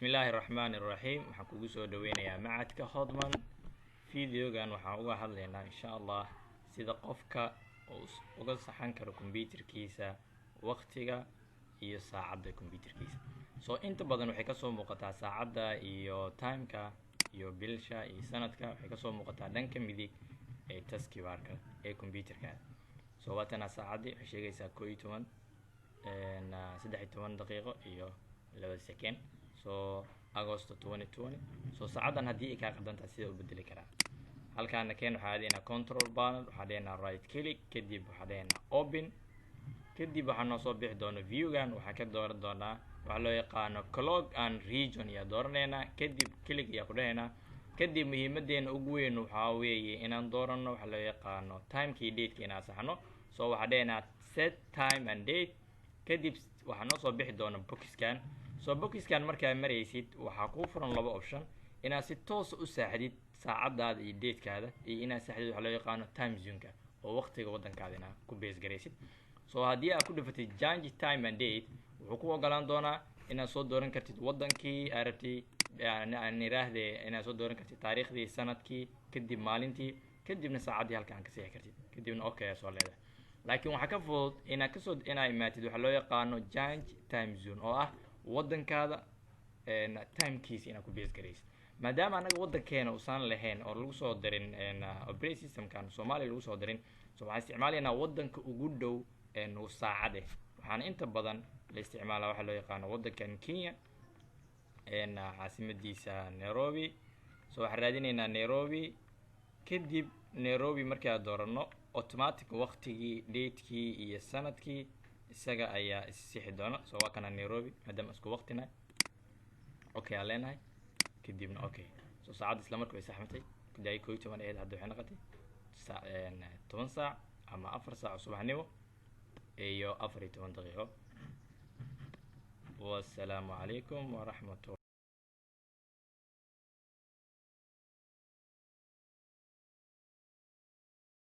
Bismillahir Rahmanir Rahim. Waxaan kugu soo dhaweynayaa macadka Hodman. Videogan waxaan uga hadlaynaa insha Allah sida qofka uu uga saxan karo computerkiisa waqtiga iyo saacadda computerkiisa. Inta badan waxay ka soo muuqataa saacadda iyo timeka iyo bilsha iyo sanadka waxay ka soo muuqataa dhanka midig ee taskbarka ee computerka. Waatana saacadii waxay sheegaysaa 11 13 daqiiqo iyo 2 second. August 2020. Saacadan haddii ay ka qadanta sida u bedeli karaa. Halkaan keen waxaa adeena control panel, waxaa adeena right click, kadib waxaa adeena open. Kadib waxaa noo soo bixi doona viewgan, waxaa ka dooran doonaa waxa loo yaqaano clock and region ya dooranayna, kadib click ya ku dhaheena. Kadib muhiimadeena ugu weyn waxaa weeye inaan doorano waxa loo yaqaano timekii date-ka inaan saxno. Waxaa adeena set time and date. Kadib waxaa noo soo bixi doona boxkan. Boxkan markaa maraysid waxaa ku furan laba option inaad si toos u saaxdid saacadaada iyo date-kaada iyo inaad saaxdid waxa loo yaqaano time zone-ka oo waqtiga wadankaada inaad ku base garaysid. Haddii aad ku dhufatid change time and date wuxuu ku ogolaan doonaa inaad soo dooran kartid wadankii aad rabtay aan iraahday inaad soo dooran kartid taariikhdii sanadkii kadib maalintii kadibna saacadii halkaan ka seexi kartid kadibna okay soo leedahay. Laakiin waxaa ka fudud inaad imaatid waxa loo yaqaano change time zone oo ah wadankaada timekiisa inaad ku base garaysid. Maadaama anaga wadankeena uusan lahayn oo lagu soo dirin operating system-kan Soomaaliya lagu soo dirin, waxaan isticmaalaynaa wadanka ugu dhow saacade. Waxaan inta badan la isticmaalaa waxa loo yaqaano wadankan Kenya caasimadiisa Nairobi. Waxaan raadinaynaa Nairobi. Kadib Nairobi markaa doorano automatic waqtigii date-kii iyo sanadkii isaga ayaa isixi doona. Waa kana Nairobi maadaama isku waqtina okay aan leenahay kadibna okay. Saacad isla markii way saxmatay kuday 11 ahayd hadda waxay noqotay 10 saac ama 4 saac subaxnimo iyo 14 daqiiqo. Wassalaamu calaykum wa rahmatullahi